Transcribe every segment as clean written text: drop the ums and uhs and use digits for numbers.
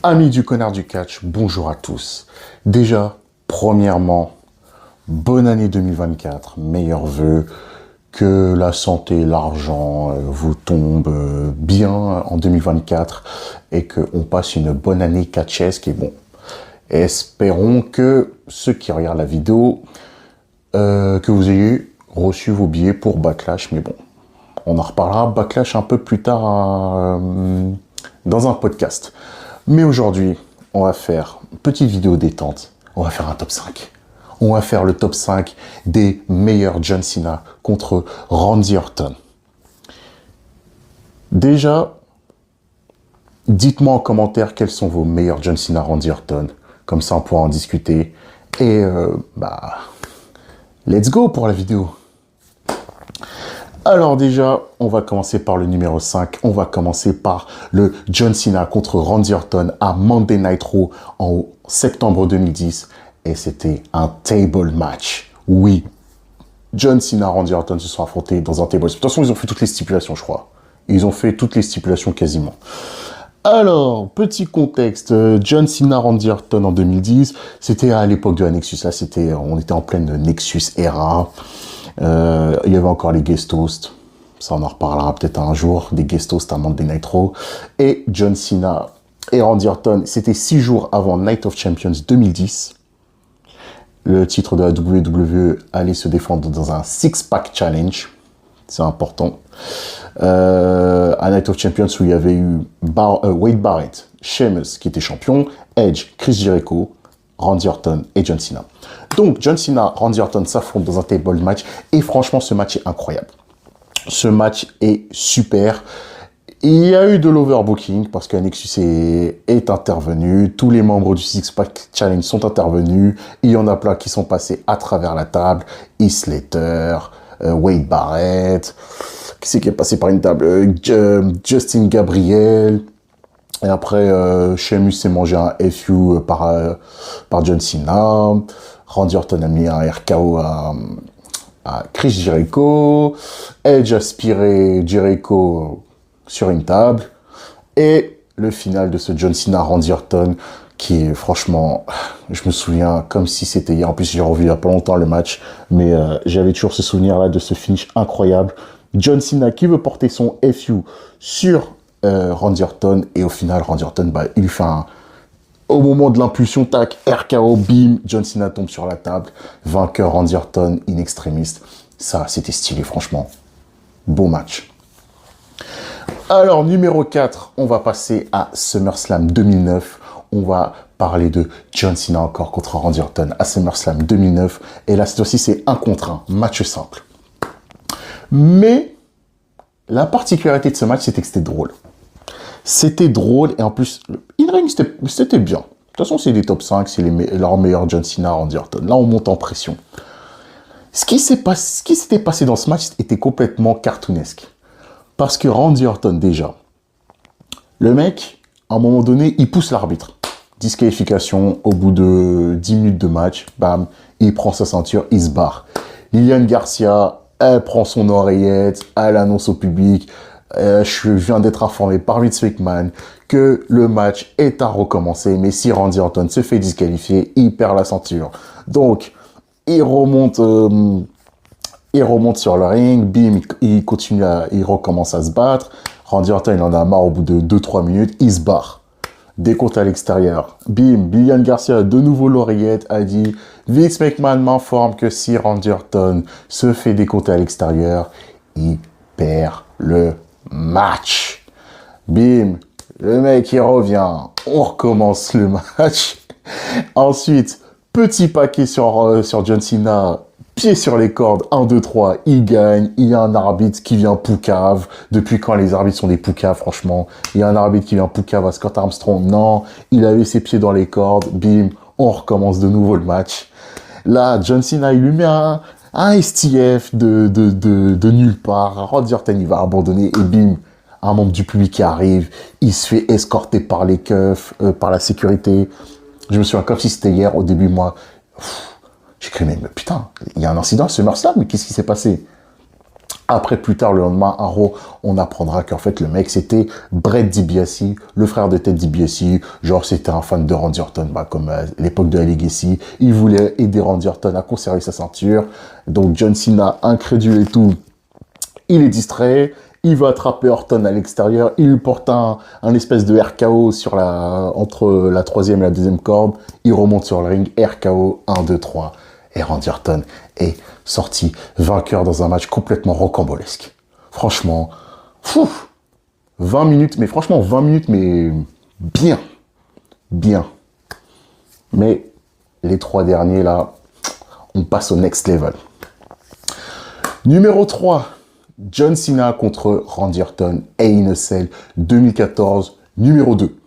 Amis du connard du catch, bonjour à tous. Déjà, premièrement, bonne année 2024, meilleurs vœux, que la santé, l'argent vous tombent bien en 2024 et qu'on passe une bonne année catchesque. Et bon, espérons que ceux qui regardent la vidéo, que vous ayez reçu vos billets pour Backlash, mais bon, on en reparlera Backlash un peu plus tard dans un podcast. Mais aujourd'hui, on va faire une petite vidéo détente. On va faire un top 5. On va faire le top 5 des meilleurs John Cena contre Randy Orton. Déjà, dites-moi en commentaire quels sont vos meilleurs John Cena Randy Orton. Comme ça, on pourra en discuter. Et let's go pour la vidéo. Alors déjà, on va commencer par le numéro 5. On va commencer par le John Cena contre Randy Orton à Monday Night Raw en septembre 2010. Et c'était un table match. Oui, John Cena et Randy Orton se sont affrontés dans un table match. De toute façon, ils ont fait toutes les stipulations, je crois. Ils ont fait toutes les stipulations quasiment. Alors, petit contexte, John Cena, Randy Orton en 2010, c'était à l'époque de la Nexus. Là, on était en pleine Nexus era. Il y avait encore les guest hosts. Ça, on en reparlera peut-être un jour. Des guest hosts à Monday Night Raw. Et John Cena et Randy Orton, c'était 6 jours avant Night of Champions 2010. Le titre de la WWE allait se défendre dans un six-pack challenge. C'est important. À Night of Champions où il y avait eu Wade Barrett, Sheamus qui était champion, Edge, Chris Jericho, Randy Orton et John Cena. Donc John Cena, Randy Orton s'affrontent dans un table match et franchement ce match est incroyable. Ce match est super. Il y a eu de l'overbooking parce que Nexus est intervenu. Tous les membres du Six Pack Challenge sont intervenus. Il y en a plein qui sont passés à travers la table. Heath Slater, Wade Barrett. Qui c'est qui est passé par une table? Justin Gabriel. Et après, Sheamus s'est mangé un FU par John Cena. Randy Orton a mis un RKO à Chris Jericho. Edge a aspiré Jericho sur une table. Et le final de ce John Cena Randy Orton qui est franchement, je me souviens comme si c'était hier. En plus, j'ai revu il y a pas longtemps le match. Mais j'avais toujours ce souvenir-là de ce finish incroyable. John Cena qui veut porter son FU sur Randy Orton. Et au final, Randy Orton, il fait au moment de l'impulsion, tac, RKO, bim, John Cena tombe sur la table. Vainqueur Randy Orton, in extremis. Ça, c'était stylé, franchement. Beau match. Alors, numéro 4, on va passer à SummerSlam 2009. On va parler de John Cena encore contre Randy Orton à SummerSlam 2009. Et là, cette fois-ci, c'est 1 contre 1, match simple. Mais la particularité de ce match, c'était que c'était drôle. C'était drôle et en plus, in-ring, c'était bien. De toute façon, c'est des top 5, c'est leurs meilleurs John Cena, Randy Orton. Là, on monte en pression. Ce qui s'était passé dans ce match était complètement cartoonesque. Parce que Randy Orton, déjà, le mec, à un moment donné, il pousse l'arbitre. Disqualification, au bout de 10 minutes de match, bam, il prend sa ceinture, il se barre. Lilian Garcia, elle prend son oreillette, elle annonce au public, je viens d'être informé par Vince McMahon que le match est à recommencer, mais si Randy Orton se fait disqualifier, il perd la ceinture. Donc, il remonte sur le ring, bim, il recommence à se battre. Randy Orton, il en a marre au bout de 2-3 minutes, il se barre. Décompte à l'extérieur. Bim, Lilian Garcia, de nouveau l'oreillette, a dit « Vince McMahon m'informe que si Randy Orton se fait décompter à l'extérieur, il perd le match. » Bim, le mec, il revient. On recommence le match. Ensuite, petit paquet sur John Cena. Pied sur les cordes, 1, 2, 3, il gagne. Il y a un arbitre qui vient poucave. Depuis quand les arbitres sont des poucaves, franchement? Il y a un arbitre qui vient poucave à Scott Armstrong. Non, il avait ses pieds dans les cordes. Bim, on recommence de nouveau le match. Là, John Cena, il lui met un STF de nulle part. Randy Orton, il va abandonner et bim, un membre du public qui arrive. Il se fait escorter par les keufs, par la sécurité. Je me souviens comme si c'était hier, au début, moi... J'ai cru, mais putain, il y a un incident à SummerSlam, mais qu'est-ce qui s'est passé? Après, plus tard, le lendemain, à Raw, on apprendra qu'en fait, le mec, c'était Bret DiBiase, le frère de Ted DiBiase. Genre, c'était un fan de Randy Orton, comme à l'époque de la Legacy. Il voulait aider Randy Orton à conserver sa ceinture. Donc, John Cena, incrédule et tout, il est distrait. Il va attraper Orton à l'extérieur. Il lui porte un espèce de RKO entre la troisième et la deuxième corde. Il remonte sur le ring. RKO 1, 2, 3. Et Randy Orton est sorti vainqueur dans un match complètement rocambolesque. Franchement, 20 minutes, mais franchement, 20 minutes, mais bien. Bien. Mais les 3 derniers, là, on passe au next level. Numéro 3, John Cena contre Randy Orton, Hell in a Cell 2014, numéro 2.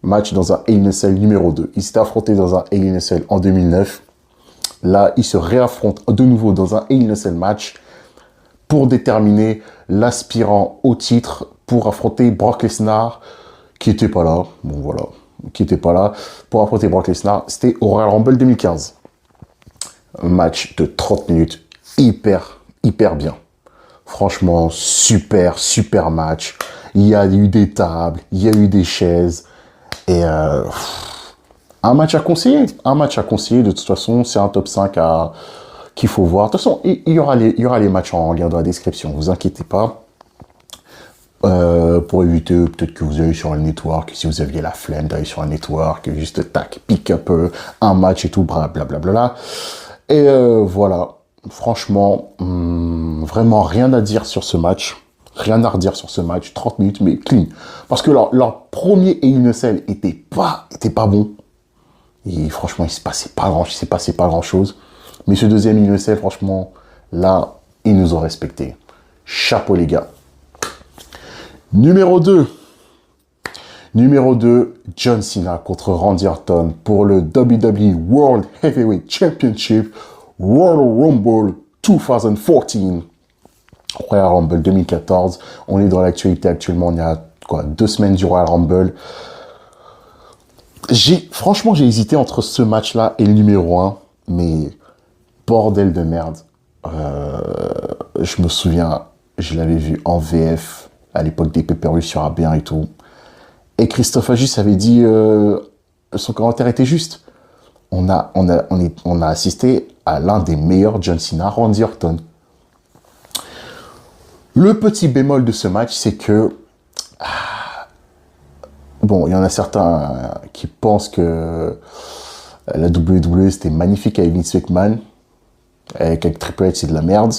Match dans un Hell in a Cell numéro 2. Il s'était affronté dans un Hell in a Cell en 2009. Là, il se réaffronte de nouveau dans un Hell in a Cell match pour déterminer l'aspirant au titre pour affronter Brock Lesnar, qui n'était pas là. Bon, voilà, qui n'était pas là. Pour affronter Brock Lesnar, c'était au Royal Rumble 2015. Un match de 30 minutes, hyper bien. Franchement, super match. Il y a eu des tables, il y a eu des chaises. Et un match à conseiller. De toute façon, c'est un top 5 qu'il faut voir. De toute façon, il y aura les matchs en lien dans la description. Ne vous inquiétez pas. Pour éviter peut-être que vous allez sur un network, si vous aviez la flemme d'aller sur un network, juste tac, pick up un match et tout, blablabla. Et voilà. Franchement, vraiment rien à dire sur ce match. Rien à redire sur ce match. 30 minutes, mais clean. Parce que leur premier Hell in a Cell était pas bon. Et franchement, il s'est passé pas grand chose. Mais ce deuxième Hell in a Cell, franchement, là, ils nous ont respectés. Chapeau, les gars. Numéro 2, John Cena contre Randy Orton pour le WWE World Heavyweight Championship Royal Rumble 2014. Royal Rumble 2014. On est dans l'actualité actuellement. On est à 2 semaines du Royal Rumble. Franchement, j'ai hésité entre ce match-là et le numéro 1. Mais bordel de merde. Je me souviens, je l'avais vu en VF à l'époque des pay-per-view sur AB1 et tout. Et Christophe Agis avait dit son commentaire était juste. On a assisté à l'un des meilleurs John Cena, Randy Orton. Le petit bémol de ce match, c'est que bon, il y en a certains qui pensent que la WWE c'était magnifique avec Vince McMahon, avec Triple H c'est de la merde.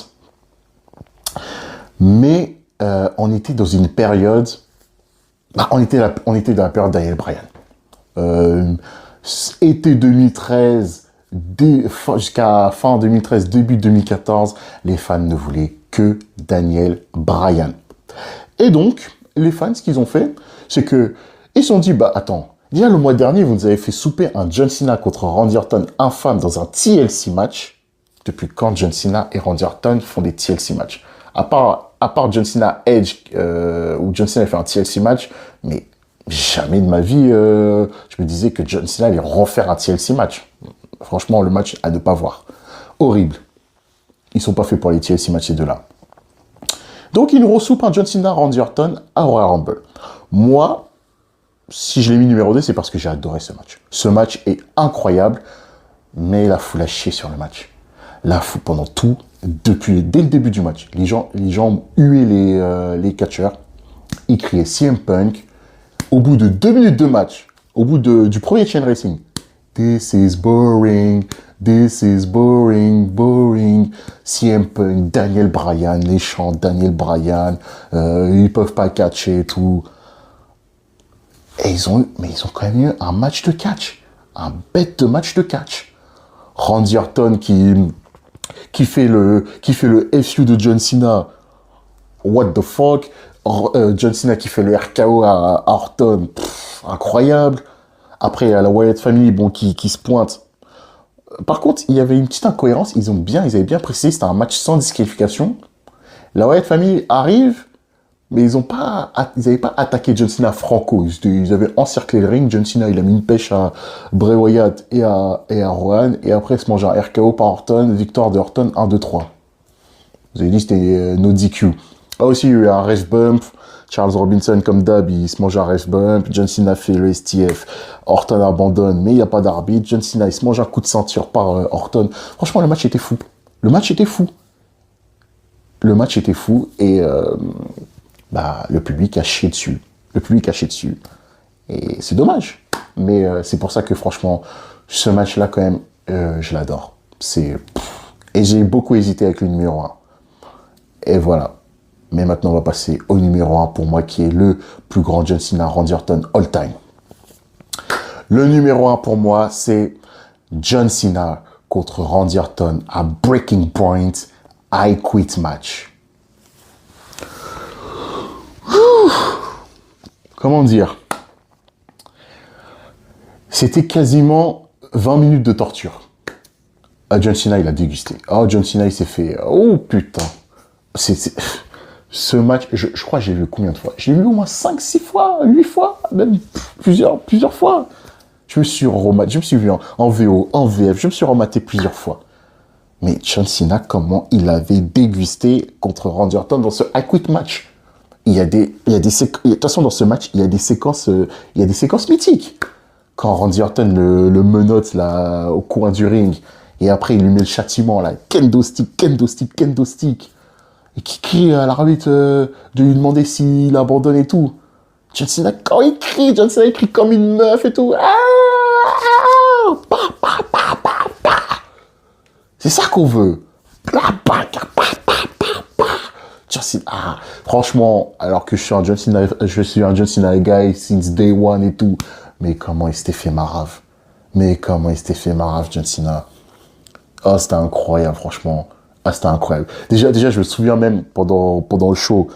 Mais on était dans une période, on était dans la période Daniel Bryan. Été 2013, jusqu'à fin 2013, début 2014, les fans ne voulaient que Daniel Bryan. Et donc, les fans, ce qu'ils ont fait, c'est que ils se sont dit, attends, déjà le mois dernier, vous nous avez fait souper un John Cena contre Randy Orton infâme dans un TLC match. Depuis quand John Cena et Randy Orton font des TLC matchs? À part John Cena Edge, où John Cena a fait un TLC match, mais jamais de ma vie, je me disais que John Cena allait refaire un TLC match. Franchement, le match à ne pas voir. Horrible. Ils sont pas faits pour les TLC matchs, ces deux-là. Donc, ils nous ressoupent un John Cena, Randy Orton à Royal Rumble. Moi, si je l'ai mis numéro 2, c'est parce que j'ai adoré ce match. Ce match est incroyable, mais la foule a chié sur le match. La foule, pendant tout, dès le début du match, les gens huaient les catcheurs. Ils criaient CM Punk. Au bout de 2 minutes de match, au bout du premier Chain Racing, This is boring, boring. CM Punk, Daniel Bryan, les chants Daniel Bryan, ils peuvent pas catcher et tout. Et ils ont quand même eu un match de catch, un bête de match de catch. Randy Orton qui fait le FU de John Cena. What the fuck? John Cena qui fait le RKO à Orton. Incroyable. Après, il y a la Wyatt Family qui se pointe. Par contre, il y avait une petite incohérence. Ils avaient bien précisé, c'était un match sans disqualification. La Wyatt Family arrive, mais ils n'avaient pas attaqué John Cena franco. Ils avaient encerclé le ring. John Cena, il a mis une pêche à Bray Wyatt et à Rowan. Et après, il se mange un RKO par Orton. Victoire de Orton, 1, 2, 3. Vous avez dit c'était no DQ. Ah aussi, il y a eu un ref bump. Charles Robinson, comme d'hab, il se mange un ref bump. John Cena fait le STF. Orton abandonne, mais il n'y a pas d'arbitre. John Cena, il se mange un coup de ceinture par Orton. Franchement, le match était fou. Le match était fou. Le match était fou et le public a chié dessus. Le public a chié dessus. Et c'est dommage. Mais c'est pour ça que franchement, ce match-là, quand même, je l'adore. Et j'ai beaucoup hésité avec le numéro 1. Et voilà. Mais maintenant, on va passer au numéro 1 pour moi, qui est le plus grand John Cena, Randy Orton, all time. Le numéro 1 pour moi, c'est John Cena contre Randy Orton à Breaking Point, I Quit match. Comment dire? C'était quasiment 20 minutes de torture. John Cena, il a dégusté. Oh, John Cena, il s'est fait... Oh, putain. Ce match, je crois que j'ai vu combien de fois? J'ai vu au moins 5, 6 fois, 8 fois, même plusieurs fois. Je me suis vu en VO, en VF, je me suis rematé plusieurs fois. Mais John Cena, comment il avait dégusté contre Randy Orton dans ce I Quit match. De toute façon, dans ce match, il y a des séquences mythiques. Quand Randy Orton le menotte là, au coin du ring, et après il lui met le châtiment là, kendo stick, kendo stick, kendo stick. Et qui crie à l'arbitre de lui demander s'il abandonne et tout. John Cena, quand il crie, John Cena il crie comme une meuf et tout. C'est ça qu'on veut. John Cena, franchement, alors que je suis un John Cena guy since day one et tout. Mais comment il s'était fait marave. John Cena. Oh, c'était incroyable, franchement. Ah, c'était incroyable. Déjà, je me souviens même, pendant le show,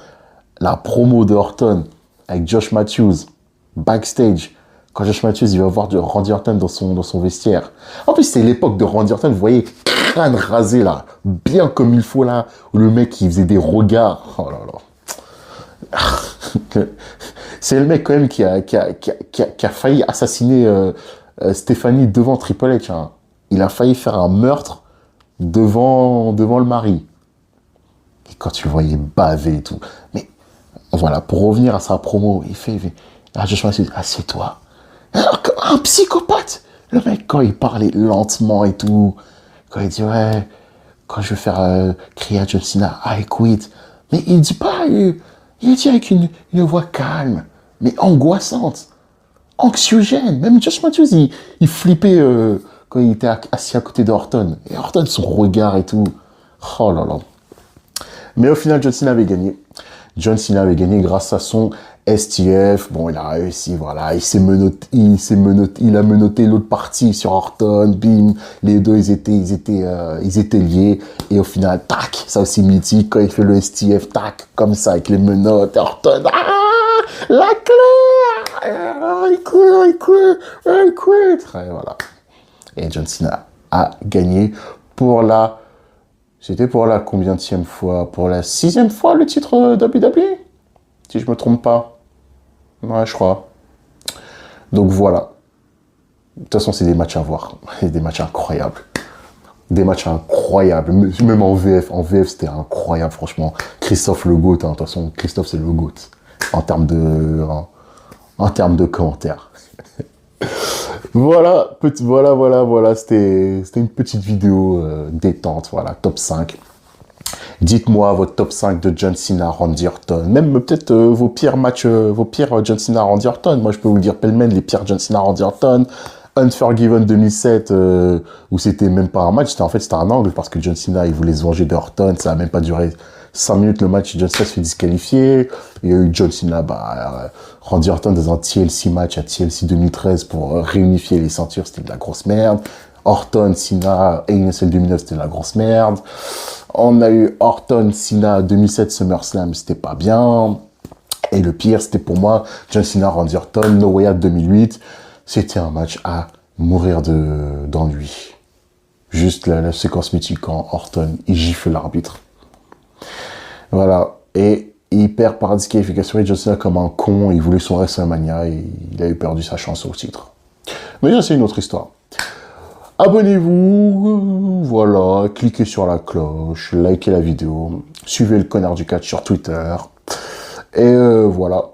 la promo de Orton avec Josh Matthews, backstage, quand Josh Matthews, il va voir Randy Orton dans son vestiaire. En plus, c'est l'époque de Randy Orton, vous voyez, crâne rasé, là, bien comme il faut, là, où le mec, il faisait des regards. Oh là là. C'est le mec, quand même, qui a failli assassiner Stéphanie devant Triple H. Hein. Il a failli faire un meurtre devant le mari. Et quand tu le voyais baver et tout. Mais voilà, pour revenir à sa promo, il fait Josh Matthews, assieds-toi. Un psychopathe. Le mec, quand il parlait lentement et tout, quand il dit, ouais, quand je veux faire crier à John Cena, I quit. Mais il dit pas, il dit avec une voix calme, mais angoissante, anxiogène. Même Josh Matthews, il flippait quand il était assis à côté d'Orton. Et Orton, son regard et tout. Oh là là. Mais au final, John Cena avait gagné. John Cena avait gagné grâce à son STF. Bon, il a réussi, voilà. Il a menotté l'autre partie sur Orton. Bim. Les deux, ils étaient liés. Et au final, tac. Ça aussi mythique. Quand il fait le STF, tac. Comme ça, avec les menottes. Orton, la clé! Il quit. Et voilà. Et John Cena a gagné c'était pour la combienième fois? Pour la 6e fois le titre WWE? Si je me trompe pas. Ouais, je crois. Donc voilà. De toute façon, c'est des matchs à voir. Des matchs incroyables. Même en VF. En VF, c'était incroyable, franchement. Christophe le GOAT. Hein. De toute façon, Christophe, c'est le GOAT. En termes de commentaires. Voilà, c'était une petite vidéo détente, voilà, top 5. Dites-moi votre top 5 de John Cena, Randy Orton, même peut-être vos pires matchs, vos pires John Cena, Randy Orton. Moi, je peux vous le dire pêle-mêle, les pires John Cena, Randy Orton. Unforgiven 2007, où c'était même pas un match, c'était un angle, parce que John Cena, il voulait se venger de Orton, ça a même pas duré 5 minutes le match, John Cena se fait disqualifier. Il y a eu John Cena, Randy Orton dans un TLC match à TLC 2013 pour réunifier les ceintures, c'était de la grosse merde. Orton, Cena, ANSL 2009, c'était de la grosse merde. On a eu Orton, Cena 2007 SummerSlam, c'était pas bien. Et le pire, c'était pour moi John Cena, Randy Orton, No Way Out 2008. C'était un match à mourir d'ennui. Juste la séquence mythique quand Orton, il gifle l'arbitre. Voilà. Et il perd par disqualification et John Cena comme un con. Il voulait son WrestleMania et il a eu perdu sa chance au titre. Mais ça, c'est une autre histoire. Abonnez-vous, voilà, cliquez sur la cloche, likez la vidéo. suivez le connard du catch sur Twitter. Et voilà.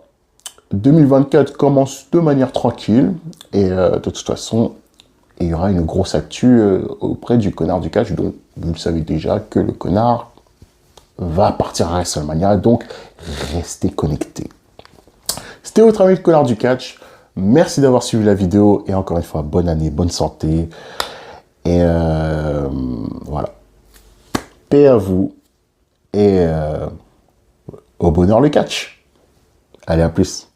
2024 commence de manière tranquille. Et de toute façon, il y aura une grosse actu auprès du connard du catch. Donc, vous le savez déjà que le connard va partir à WrestleMania. Donc, restez connectés. C'était votre ami le connard du catch. Merci d'avoir suivi la vidéo. Et encore une fois, bonne année, bonne santé. Et voilà. Paix à vous. Et au bonheur le catch. Allez, à plus.